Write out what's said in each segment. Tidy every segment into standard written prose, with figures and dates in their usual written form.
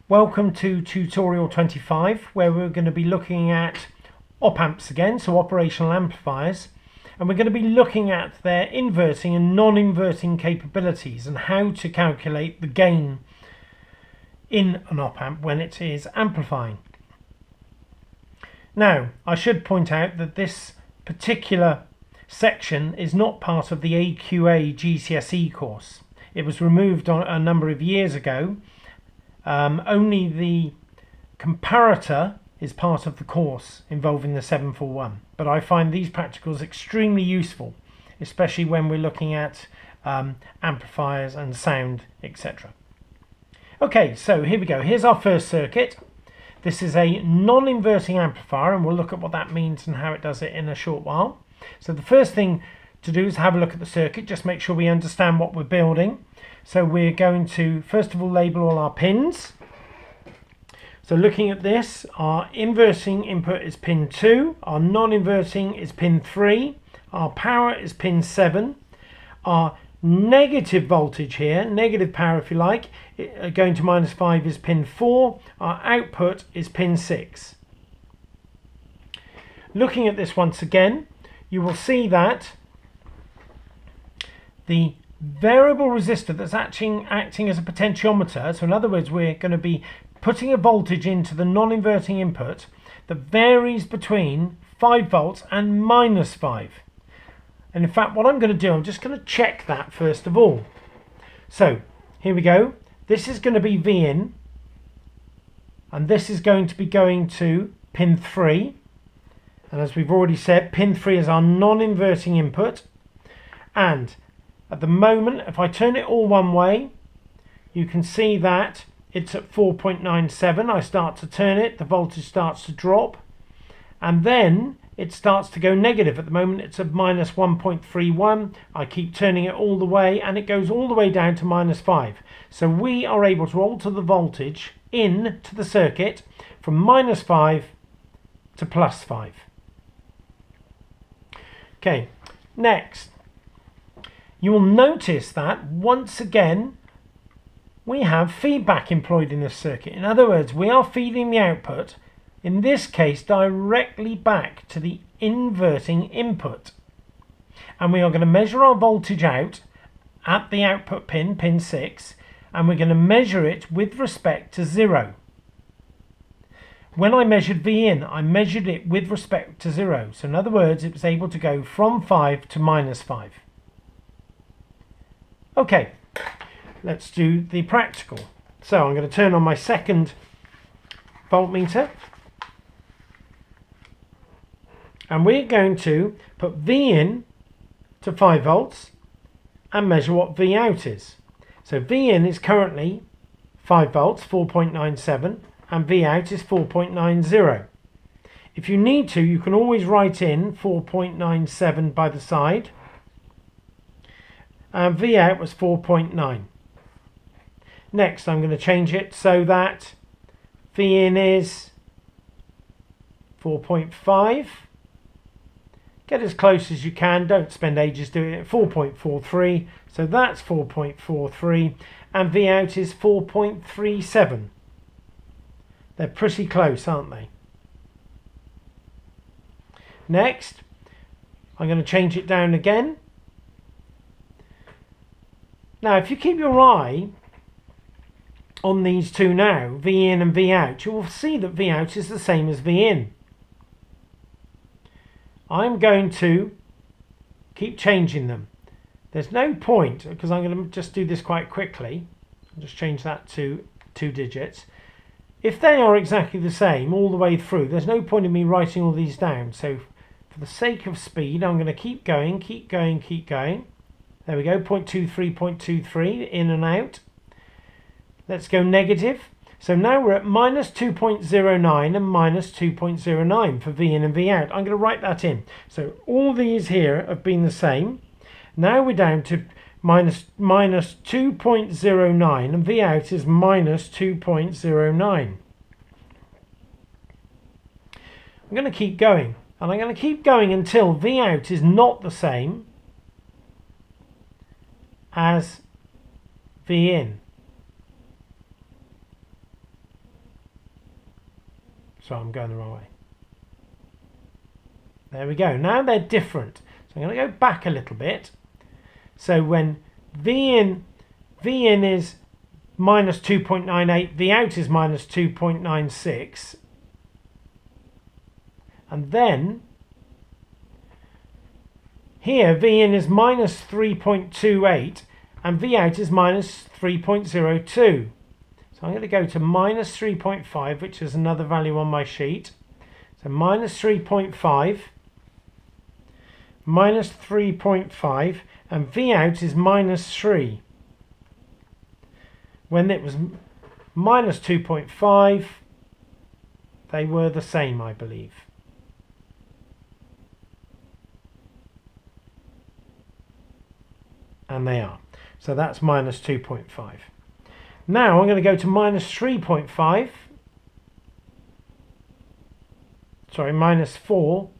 Welcome to tutorial 25, where we're going to be looking at op-amps again, so operational amplifiers, and we're going to be looking at their inverting and non-inverting capabilities and how to calculate the gain in an op-amp when it is amplifying. Now, I should point out that this particular section is not part of the AQA GCSE course. It was removed a number of years ago. Only the comparator is part of the course involving the 741, but I find these practicals extremely useful, especially when we're looking at amplifiers and sound, etc. Okay, so here we go. Here's our first circuit. This is a non-inverting amplifier, and we'll look at what that means and how it does it in a short while. So the first thing to do is have a look at the circuit, just make sure we understand what we're building. So we're going to first of all label all our pins. So looking at this, our inverting input is pin 2, our non-inverting is pin 3, our power is pin 7, our negative voltage here, negative power if you like, going to -5 is pin 4, our output is pin 6. Looking at this once again, you will see that the variable resistor that's acting as a potentiometer, so in other words we're going to be putting a voltage into the non-inverting input that varies between 5 volts and -5. And in fact what I'm going to do, I'm just going to check that first of all. So here we go, this is going to be V in, and this is going to be going to pin 3, and as we've already said, pin 3 is our non-inverting input, and at the moment, if I turn it all one way, you can see that it's at 4.97. I start to turn it, the voltage starts to drop, and then it starts to go negative. At the moment, it's at -1.31. I keep turning it all the way, and it goes all the way down to -5. So we are able to alter the voltage into the circuit from -5 to +5. Okay, next. You will notice that once again we have feedback employed in this circuit. In other words, we are feeding the output, in this case directly back to the inverting input, and we are going to measure our voltage out at the output pin, pin 6, and we're going to measure it with respect to 0. When I measured V in, I measured it with respect to 0, so in other words it was able to go from 5 to -5. Okay, let's do the practical. So I'm going to turn on my second voltmeter, and we're going to put V in to 5 volts and measure what V out is. So V in is currently 5 volts, 4.97, and V out is 4.90. If you need to, you can always write in 4.97 by the side, and V out was 4.9. Next I'm going to change it so that V in is 4.5. Get as close as you can, don't spend ages doing it. 4.43, so that's 4.43, and V out is 4.37. They're pretty close, aren't they? Next I'm going to change it down again. Now, if you keep your eye on these two now, V in and V out, you will see that V out is the same as V in. I'm going to keep changing them. There's no point, because I'm going to just do this quite quickly. I'll just change that to 2 digits. If they are exactly the same all the way through, there's no point in me writing all these down. So for the sake of speed, I'm going to keep going, keep going, keep going. There we go, 0.23, 0.23, in and out. Let's go negative. So now we're at -2.09 and -2.09 for V in and V out. I'm going to write that in. So all these here have been the same. Now we're down to -2.09 and V out is -2.09. I'm going to keep going, and I'm going to keep going until V out is not the same as V in. Sorry, I'm going the wrong way. There we go. Now they're different. So I'm going to go back a little bit. So when V in is minus 2.98, V out is minus 2.96. And then here V in is minus 3.28 and V out is minus 3.02. So I'm going to go to minus 3.5, which is another value on my sheet. So minus 3.5, minus 3.5, and V out is minus 3. When it was minus 2.5, they were the same, I believe. And they are. So that's minus 2.5. Now I'm going to go to minus 3.5. Sorry, minus 4.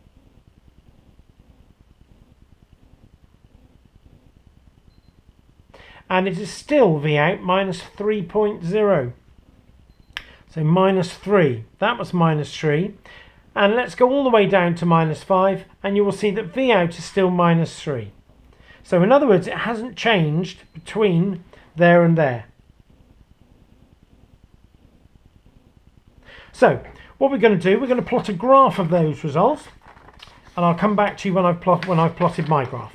And it is still V out minus 3.0. So minus 3. That was minus 3. And let's go all the way down to minus 5. And you will see that V out is still minus 3. So in other words, it hasn't changed between there and there. So what we're going to do, we're going to plot a graph of those results. And I'll come back to you when I've plotted my graph.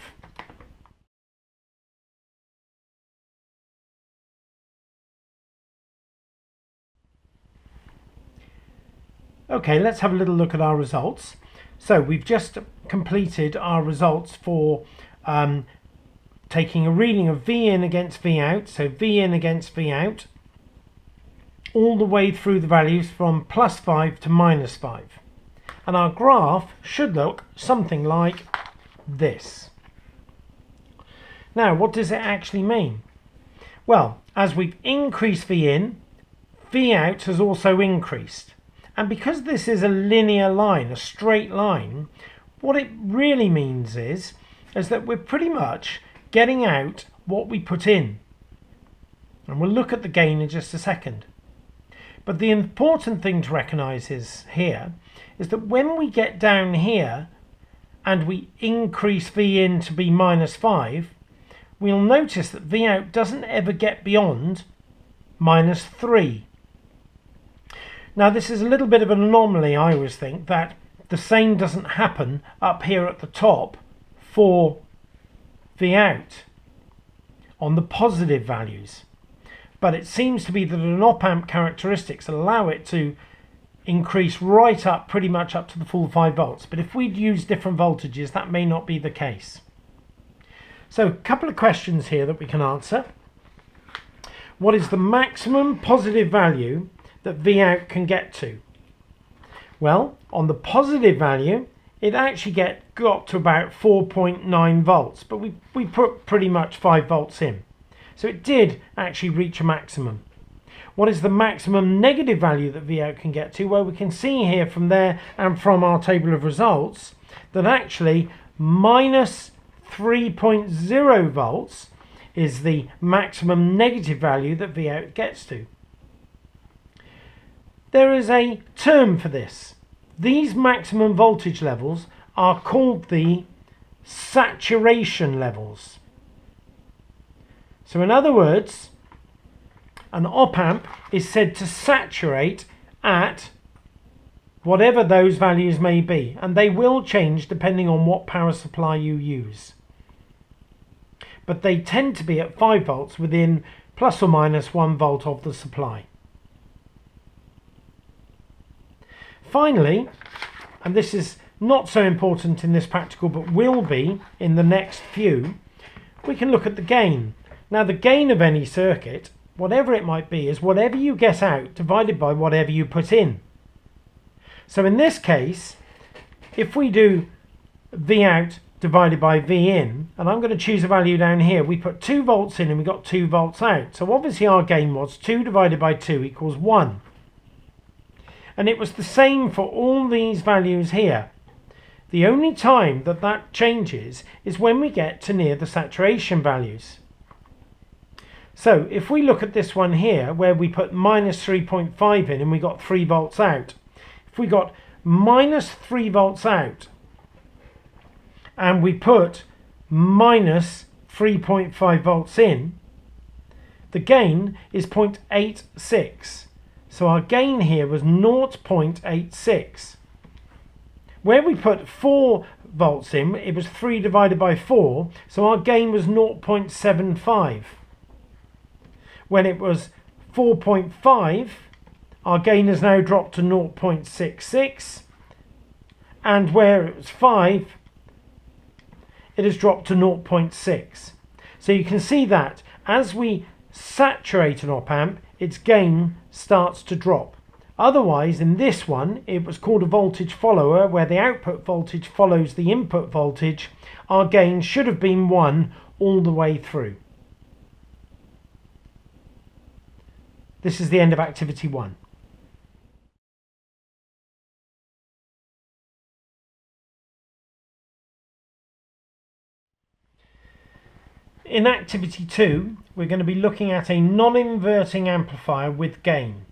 Okay, let's have a little look at our results. So we've just completed our results for taking a reading of V in against V out, so V in against V out, all the way through the values from plus 5 to minus 5. And our graph should look something like this. Now, what does it actually mean? Well, as we've increased V in, V out has also increased. And because this is a linear line, a straight line, what it really means is that we're pretty much getting out what we put in. And we'll look at the gain in just a second. But the important thing to recognise is that when we get down here and we increase V in to be minus 5, we'll notice that V out doesn't ever get beyond minus 3. Now this is a little bit of an anomaly, I always think, that the same doesn't happen up here at the top for V out on the positive values. But it seems to be that an op-amp characteristics allow it to increase right up, pretty much up to the full 5 volts. But if we'd use different voltages, that may not be the case. So a couple of questions here that we can answer. What is the maximum positive value that V out can get to? Well, on the positive value, it actually got to about 4.9 volts, but we put pretty much 5 volts in. So it did actually reach a maximum. What is the maximum negative value that V out can get to? Well, we can see here from there and from our table of results that actually minus 3.0 volts is the maximum negative value that V out gets to. There is a term for this. These maximum voltage levels are called the saturation levels. So in other words, an op-amp is said to saturate at whatever those values may be, and they will change depending on what power supply you use. But they tend to be at 5 volts within plus or minus 1 volt of the supply. Finally, and this is not so important in this practical but will be in the next few, we can look at the gain. Now the gain of any circuit, whatever it might be, is whatever you get out divided by whatever you put in. So in this case, if we do V out divided by V in, and I'm going to choose a value down here, we put 2 volts in and we got 2 volts out. So obviously our gain was 2 divided by 2 equals 1. And it was the same for all these values here. The only time that that changes is when we get to near the saturation values. So if we look at this one here where we put minus 3.5 in and we got 3 volts out, if we got minus 3 volts out and we put minus 3.5 volts in, the gain is 0.86. So our gain here was 0.86. Where we put 4 volts in, it was 3 divided by 4, so our gain was 0.75. When it was 4.5, our gain has now dropped to 0.66, and where it was 5, it has dropped to 0.6. So you can see that as we saturate an op-amp, its gain starts to drop. Otherwise, in this one, it was called a voltage follower, where the output voltage follows the input voltage. Our gain should have been 1 all the way through. This is the end of activity 1. In activity 2, we're going to be looking at a non-inverting amplifier with gain.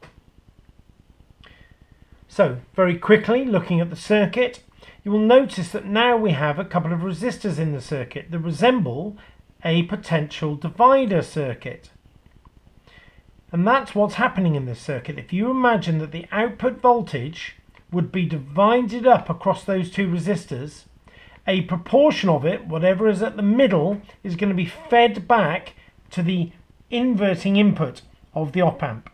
So, very quickly, looking at the circuit, you will notice that now we have a couple of resistors in the circuit that resemble a potential divider circuit. And that's what's happening in this circuit. If you imagine that the output voltage would be divided up across those two resistors, a proportion of it, whatever is at the middle, is going to be fed back to the inverting input of the op-amp.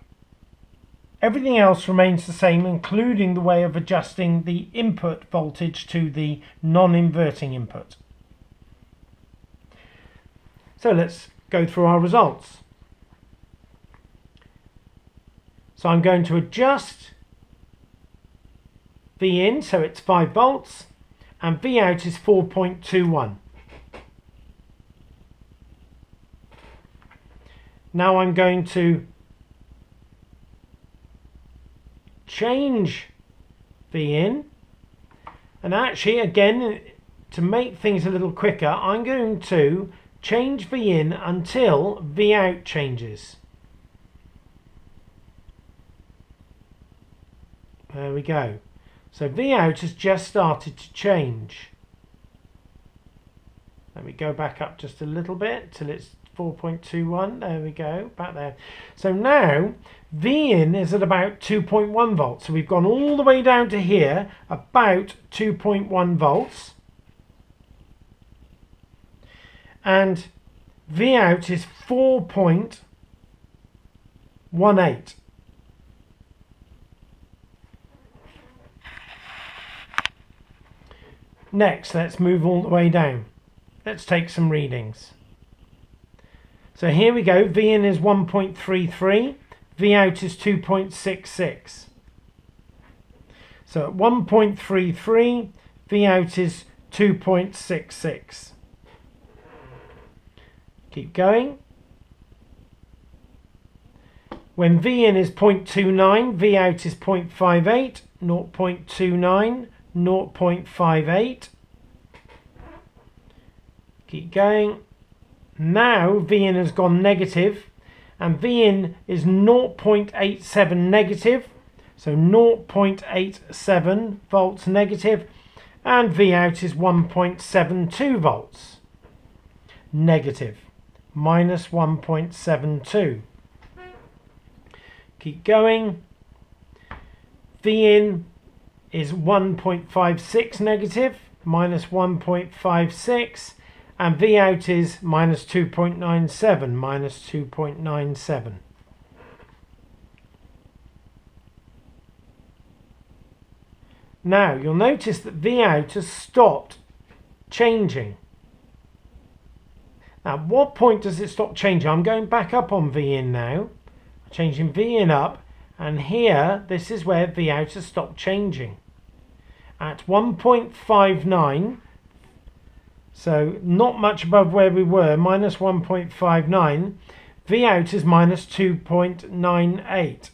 Everything else remains the same, including the way of adjusting the input voltage to the non-inverting input. So let's go through our results. So I'm going to adjust V in, so it's 5 volts, and V out is 4.21. Now I'm going to change V in, and actually, again, to make things a little quicker, I'm going to change V in until V out changes. There we go. So V out has just started to change. Let me go back up just a little bit till it's 4.21. There we go, back there. So now V in is at about 2.1 volts. So we've gone all the way down to here, about 2.1 volts. And V out is 4.18. Next, let's move all the way down. Let's take some readings. So here we go. V in is 1.33. V out is 2.66. So at 1.33, V out is 2.66. Keep going. When V in is 0.29, V out is 0.58, 0.29, 0.58. Keep going. Now V in has gone negative, and V in is 0.87 negative, so 0.87 volts negative, and V out is 1.72 volts negative, minus 1.72. Keep going. V in is 1.56 negative, minus 1.56, and V out is minus 2.97, minus 2.97. Now you'll notice that V out has stopped changing. Now at what point does it stop changing? I'm going back up on V in now, changing V in up, and here this is where V out has stopped changing. At 1.59, so not much above where we were, minus 1.59, V out is minus 2.98.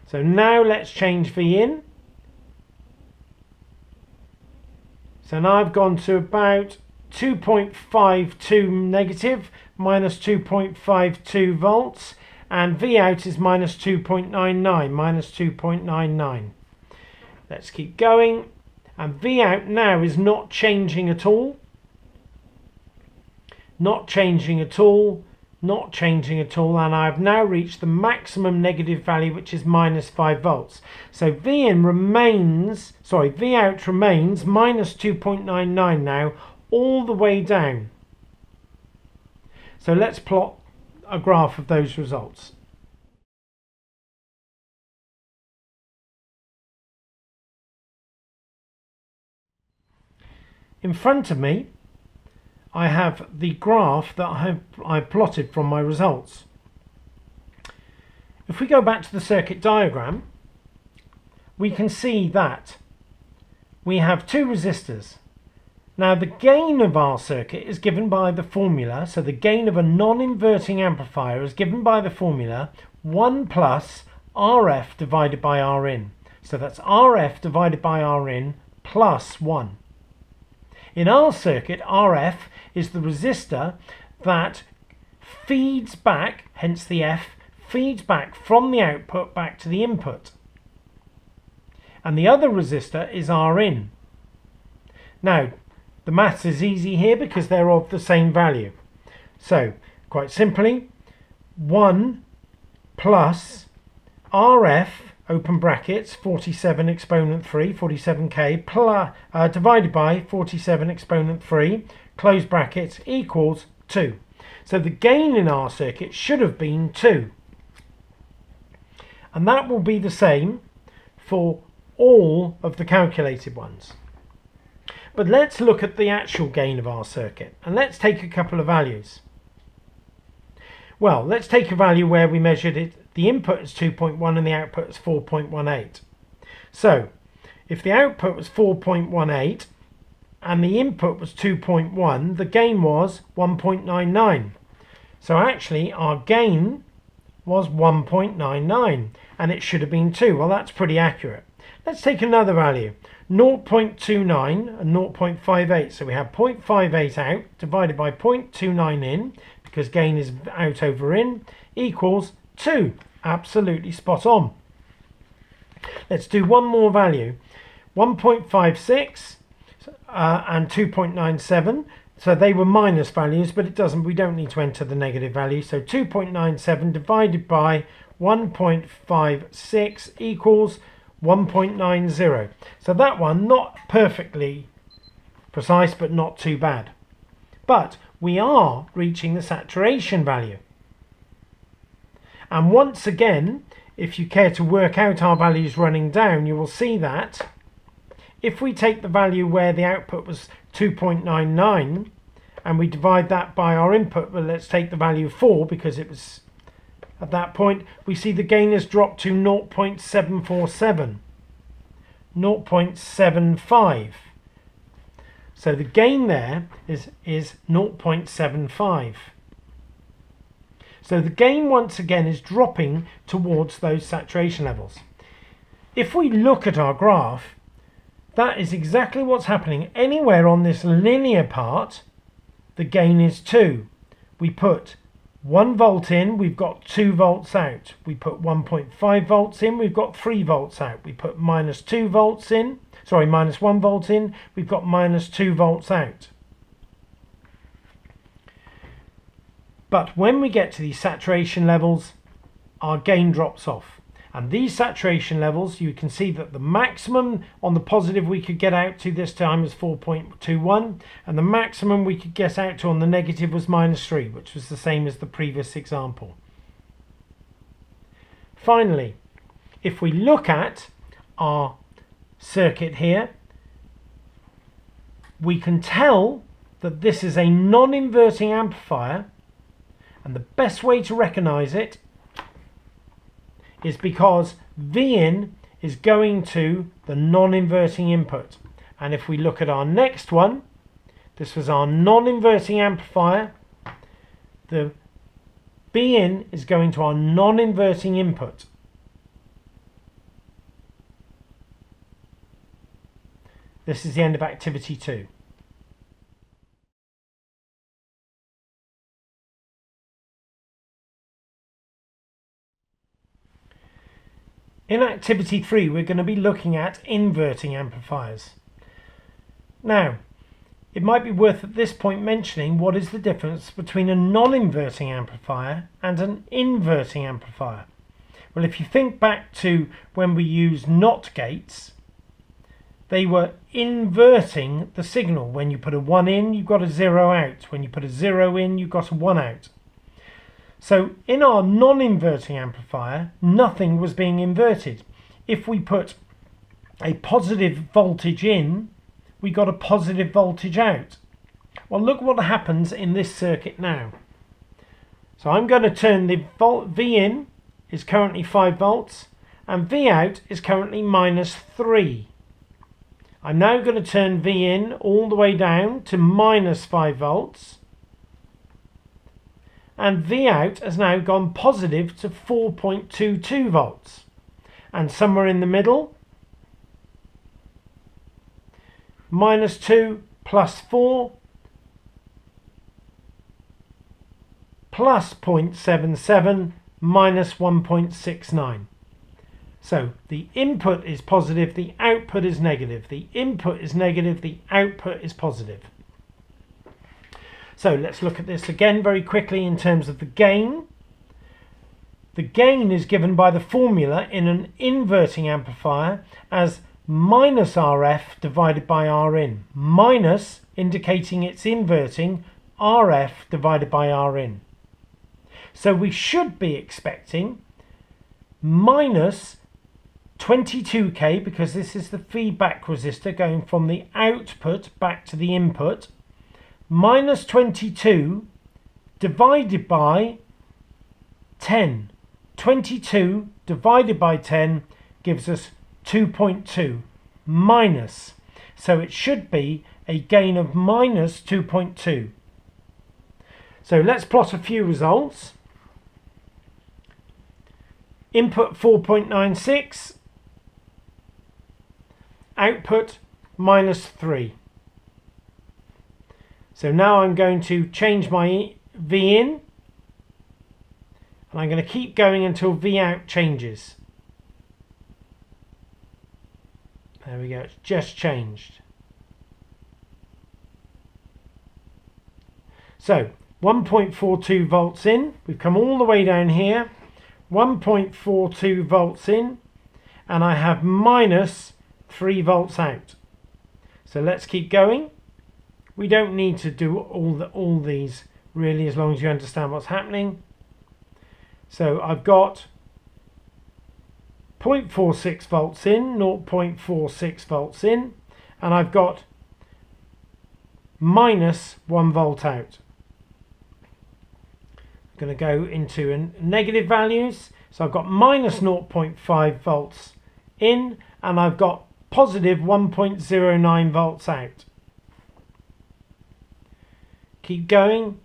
So now let's change V in. So now I've gone to about 2.52 negative, minus 2.52 volts, and V out is minus 2.99, minus 2.99. Let's keep going, and V out now is not changing at all, not changing at all, not changing at all, and I've now reached the maximum negative value, which is minus 5 volts. So V out remains minus 2.99 now, all the way down. So let's plot a graph of those results. In front of me, I have the graph that I've plotted from my results. If we go back to the circuit diagram, we can see that we have two resistors. Now the gain of our circuit is given by the formula, so the gain of a non-inverting amplifier is given by the formula 1 plus RF divided by Rin. So that's RF divided by Rin plus 1. In our circuit, RF is the resistor that feeds back, hence the F, feeds back from the output back to the input. And the other resistor is Rin. Now, the maths is easy here because they're of the same value. So, quite simply, 1 plus RF, open brackets, 47 exponent 3, 47k, plus, divided by 47 exponent 3, close brackets, equals 2. So the gain in our circuit should have been 2. And that will be the same for all of the calculated ones. But let's look at the actual gain of our circuit, and let's take a couple of values. Well, let's take a value where we measured it. The input is 2.1 and the output is 4.18. So, if the output was 4.18 and the input was 2.1, the gain was 1.99. So actually our gain was 1.99 and it should have been 2. Well, that's pretty accurate. Let's take another value, 0.29 and 0.58. So we have 0.58 out divided by 0.29 in, because gain is out over in, equals 2. Absolutely spot on. Let's do one more value, 1.56 and 2.97. So they were minus values, but we don't need to enter the negative value. So 2.97 divided by 1.56 equals 1.90. So that one, not perfectly precise, but not too bad. But we are reaching the saturation value. And once again, if you care to work out our values running down, you will see that if we take the value where the output was 2.99 and we divide that by our input, well, let's take the value 4 because it was at that point, we see the gain has dropped to 0.747, 0.75. So the gain there is 0.75. So the gain once again is dropping towards those saturation levels. If we look at our graph, that is exactly what's happening. Anywhere on this linear part, the gain is 2. We put 1 volt in, we've got 2 volts out. We put 1.5 volts in, we've got 3 volts out. We put minus 1 volt in, we've got minus 2 volts out. But when we get to these saturation levels, our gain drops off. And these saturation levels, you can see that the maximum on the positive we could get out to this time was 4.21, and the maximum we could get out to on the negative was minus 3, which was the same as the previous example. Finally, if we look at our circuit here, we can tell that this is a non-inverting amplifier, and the best way to recognize it is because Vin is going to the non-inverting input. And if we look at our next one, this was our non-inverting amplifier, the Bin is going to our non-inverting input. This is the end of activity 2. In activity 3 we're going to be looking at inverting amplifiers. Now, it might be worth at this point mentioning what is the difference between a non-inverting amplifier and an inverting amplifier. Well, if you think back to when we used NOT gates, they were inverting the signal. When you put a 1 in, you got a 0 out. When you put a 0 in, you got a 1 out. So in our non-inverting amplifier, nothing was being inverted. If we put a positive voltage in, we got a positive voltage out. Well, look what happens in this circuit now. So I'm going to turn the V in is currently 5 volts and V out is currently -3. I'm now going to turn V in all the way down to -5 volts. And V out has now gone positive to 4.22 volts. And somewhere in the middle, -2 plus 4 plus 0.77 minus 1.69. So the input is positive, the output is negative. The input is negative, the output is positive. So let's look at this again very quickly in terms of the gain. The gain is given by the formula in an inverting amplifier as minus RF divided by Rin. Minus indicating it's inverting, RF divided by Rin. So we should be expecting minus 22k, because this is the feedback resistor going from the output back to the input, minus 22 divided by 10. 22 divided by 10 gives us 2.2 minus. So it should be a gain of minus 2.2. So let's plot a few results. Input 4.96, output -3. So now I'm going to change my V in, and I'm going to keep going until V out changes. There we go, it's just changed. So 1.42 volts in, we've come all the way down here, 1.42 volts in, and I have -3 volts out. So let's keep going. We don't need to do all these really, as long as you understand what's happening. So I've got 0.46 volts in, 0.46 volts in, and I've got -1 volt out. I'm going to go into negative values. So I've got -0.5 volts in, and I've got positive 1.09 volts out. Keep going.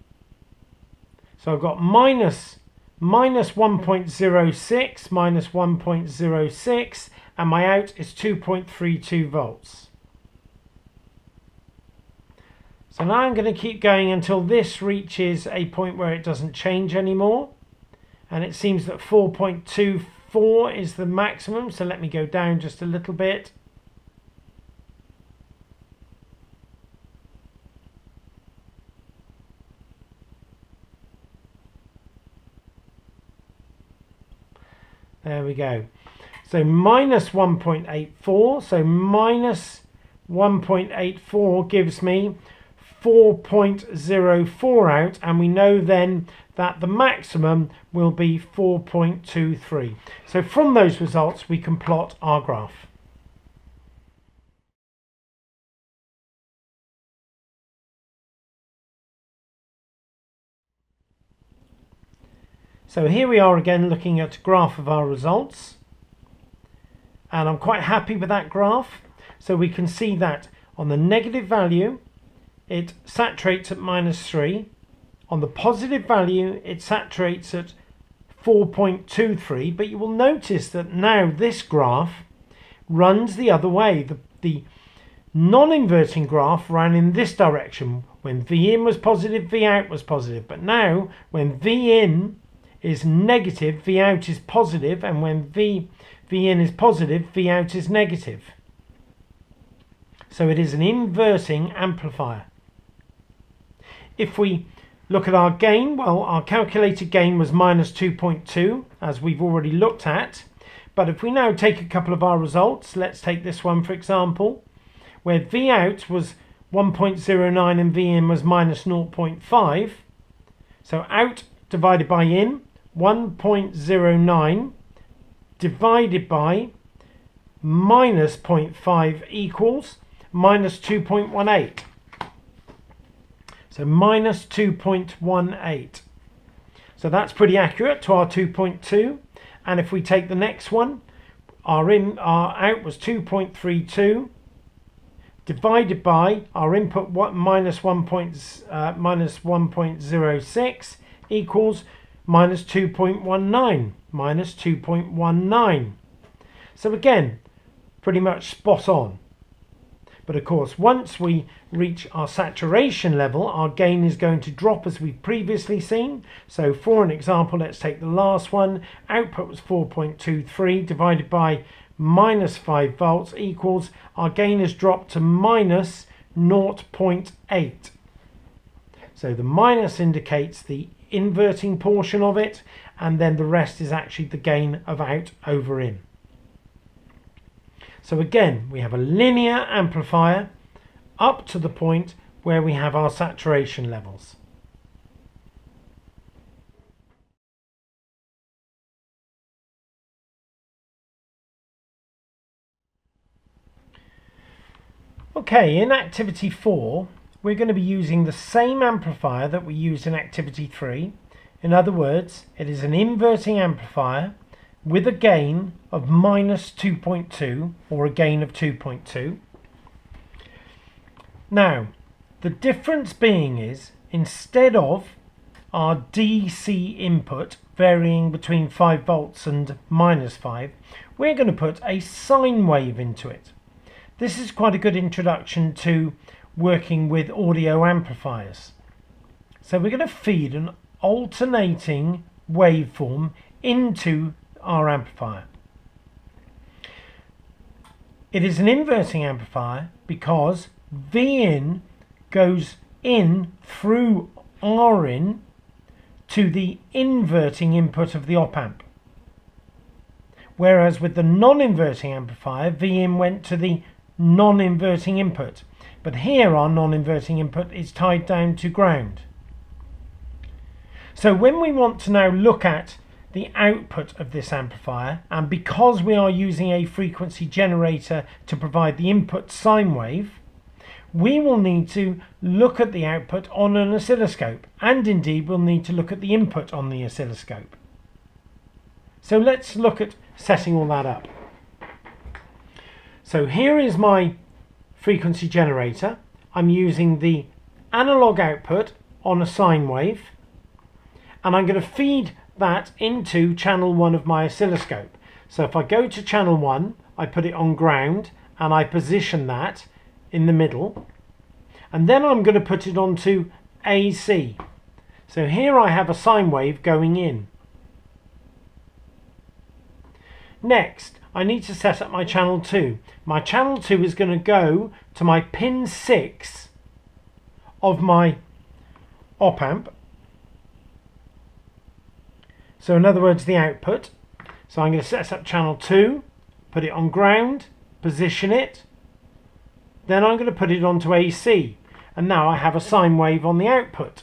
So I've got minus 1.06, minus 1.06, and my out is 2.32 volts. So now I'm going to keep going until this reaches a point where it doesn't change anymore. And it seems that 4.24 is the maximum. So let me go down just a little bit. There we go. So minus 1.84. So minus 1.84 gives me 4.04 out, and we know then that the maximum will be 4.23. So from those results we can plot our graph. So here we are again looking at a graph of our results, and I'm quite happy with that graph. So we can see that on the negative value it saturates at -3. On the positive value it saturates at 4.23, but you will notice that now this graph runs the other way. The non-inverting graph ran in this direction. When V in was positive, V out was positive, but now when V in is negative, V out is positive, and when V V in is positive, V out is negative. So it is an inverting amplifier. If we look at our gain, well, our calculated gain was minus 2.2, as we've already looked at. But if we now take a couple of our results, let's take this one for example, where V out was 1.09 and V in was minus 0.5. So out divided by in, 1.09 divided by minus 0.5 equals minus 2.18. So minus 2.18. So that's pretty accurate to our 2.2. And if we take the next one, our out was 2.32 divided by our input minus 1.06 equals minus 2.19. Minus 2.19. So again, pretty much spot on. But of course, once we reach our saturation level, our gain is going to drop as we've previously seen. So for an example, let's take the last one. Output was 4.23 divided by minus 5 volts equals, our gain has dropped to minus 0.8. So the minus indicates the inverting portion of it, and then the rest is actually the gain of out over in. So again, we have a linear amplifier up to the point where we have our saturation levels. Okay, in activity 4, we're going to be using the same amplifier that we used in activity 3. In other words, it is an inverting amplifier with a gain of minus 2.2 or a gain of 2.2. Now, the difference being is, instead of our DC input varying between 5 volts and minus 5, we're going to put a sine wave into it. This is quite a good introduction to working with audio amplifiers. So we're going to feed an alternating waveform into our amplifier. It is an inverting amplifier because V in goes in through R in to the inverting input of the op amp. Whereas with the non-inverting amplifier, V in went to the non-inverting input. But here our non-inverting input is tied down to ground. So when we want to now look at the output of this amplifier, and because we are using a frequency generator to provide the input sine wave, we will need to look at the output on an oscilloscope, and indeed we'll need to look at the input on the oscilloscope. So let's look at setting all that up. So here is my frequency generator. I'm using the analog output on a sine wave, and I'm going to feed that into channel 1 of my oscilloscope. So if I go to channel 1, I put it on ground and I position that in the middle, and then I'm going to put it onto AC. So here I have a sine wave going in. Next, I need to set up my channel 2. My channel 2 is going to go to my pin 6 of my op amp. So in other words, the output. So I'm going to set up channel 2, put it on ground, position it, then I'm going to put it onto AC, and now I have a sine wave on the output.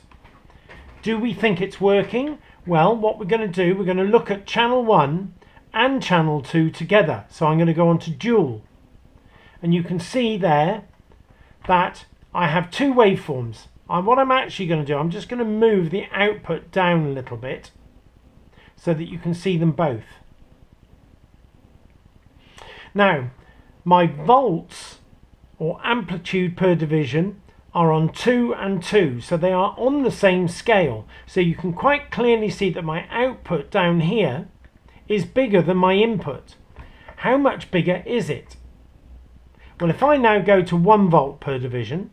Do we think it's working? Well, what we're going to do, we're going to look at channel 1 and channel 2 together. So I'm going to go on to dual, and you can see there that I have two waveforms. And what I'm actually going to do, I'm just going to move the output down a little bit so that you can see them both. Now, my volts or amplitude per division are on 2 and 2, so they are on the same scale. So you can quite clearly see that my output down here is bigger than my input. How much bigger is it? Well, if I now go to 1 volt per division,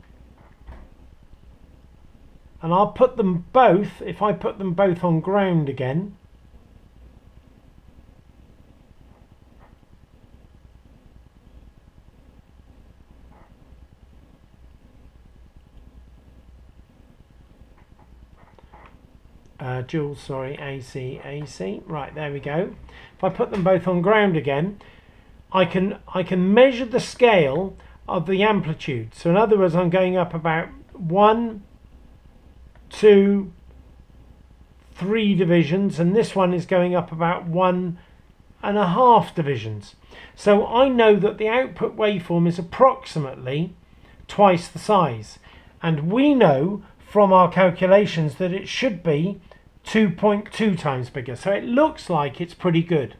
and I'll put them both, if I put them both on ground again, joules, sorry, AC, AC. Right, there we go. If I put them both on ground again, I can measure the scale of the amplitude. So in other words, I'm going up about 1, 2, 3 divisions, and this one is going up about 1.5 divisions. So I know that the output waveform is approximately twice the size, and we know from our calculations that it should be 2.2 times bigger. So it looks like it's pretty good.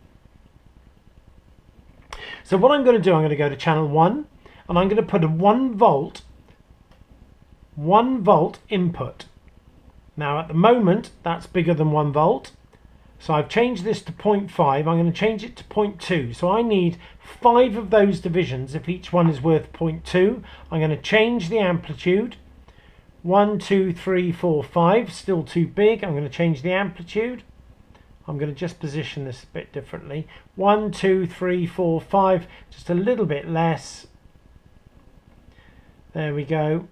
So what I'm going to do, I'm going to go to channel 1 and I'm going to put a 1 volt input. Now at the moment that's bigger than 1 volt, so I've changed this to 0.5. I'm going to change it to 0.2. So I need 5 of those divisions if each one is worth 0.2. I'm going to change the amplitude. 1, 2, 3, 4, 5, still too big. I'm going to change the amplitude. I'm going to just position this a bit differently. 1, 2, 3, 4, 5, just a little bit less. There we go.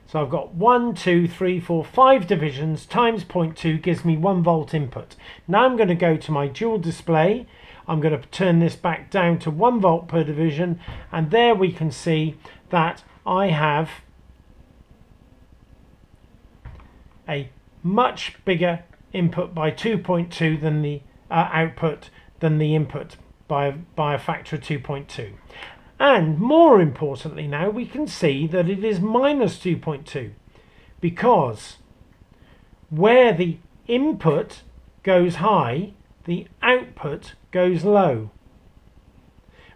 So I've got 1, 2, 3, 4, 5 divisions times 0.2 gives me 1 volt input. Now I'm going to go to my dual display. I'm going to turn this back down to 1 volt per division, and there we can see that I have a much bigger input by 2.2 than the output than the input by a factor of 2.2. And more importantly, now we can see that it is minus 2.2, because where the input goes high, the output goes low.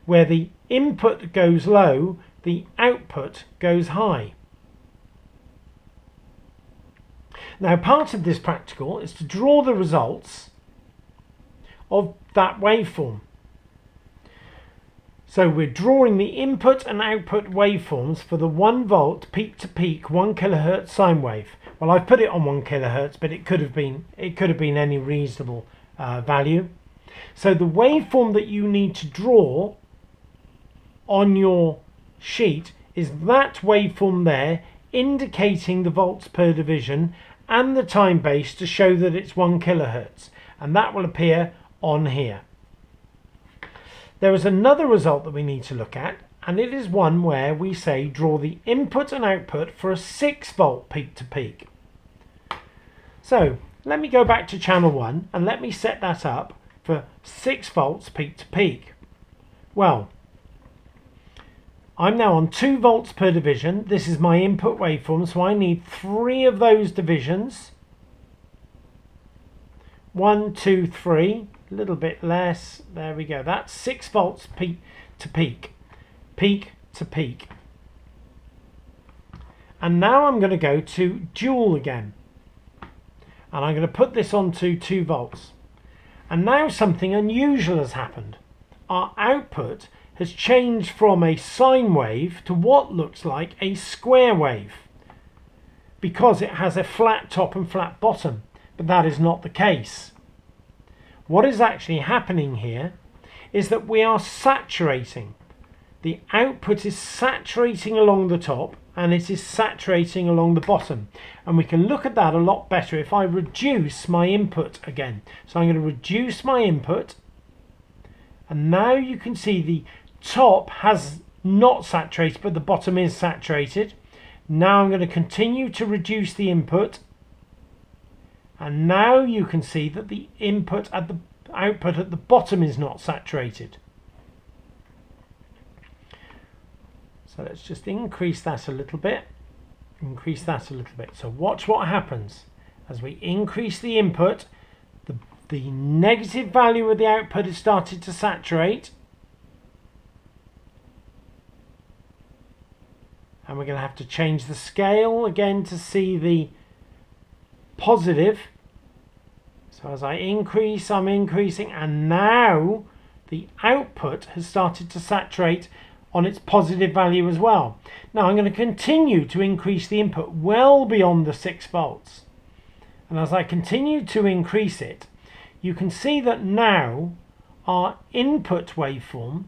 Where the input goes low, the output goes high. Now part of this practical is to draw the results of that waveform. So we're drawing the input and output waveforms for the 1 volt peak to peak 1 kilohertz sine wave. Well, I've put it on 1 kilohertz, but it could have been any reasonable value. So the waveform that you need to draw on your sheet is that waveform there, indicating the volts per division and the time base to show that it's 1 kilohertz, and that will appear on here. There is another result that we need to look at, and it is one where we say draw the input and output for a 6 volt peak to peak. So let me go back to channel 1 and let me set that up for 6 volts peak to peak. Well, I'm now on 2 volts per division. This is my input waveform, so I need 3 of those divisions. 1, 2, 3. A little bit less. There we go. That's 6 volts peak to peak. Peak to peak. And now I'm going to go to dual again. And I'm going to put this onto 2 volts. And now something unusual has happened. Our output has changed from a sine wave to what looks like a square wave, because it has a flat top and flat bottom, but that is not the case. What is actually happening here is that we are saturating. The output is saturating along the top and it is saturating along the bottom, and we can look at that a lot better if I reduce my input again. So I'm going to reduce my input, and now you can see the top has not saturated but the bottom is saturated. Now I'm going to continue to reduce the input, and now you can see that the input at the output at the bottom is not saturated. So let's just increase that a little bit. Increase that a little bit. So watch what happens as we increase the input. The negative value of the output has started to saturate, and we're going to have to change the scale again to see the positive. So as I increase, I'm increasing, and now the output has started to saturate on its positive value as well. Now I'm going to continue to increase the input well beyond the 6 volts, and as I continue to increase it, you can see that now our input waveform,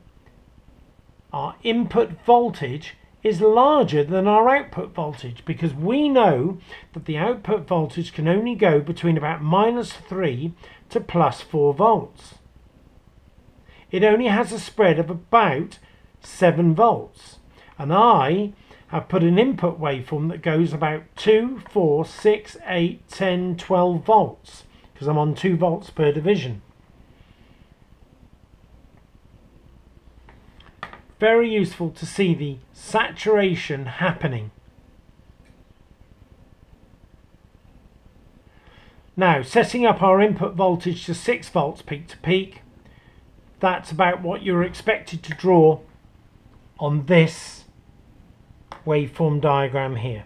our input voltage, is larger than our output voltage, because we know that the output voltage can only go between about -3 to +4 volts. It only has a spread of about 7 volts, and I have put an input waveform that goes about 2, 4, 6, 8, 10, 12 volts, because I'm on 2 volts per division. Very useful to see the saturation happening. Now, setting up our input voltage to 6 volts peak to peak, that's about what you're expected to draw on this waveform diagram here.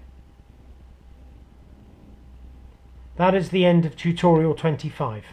That is the end of tutorial 25.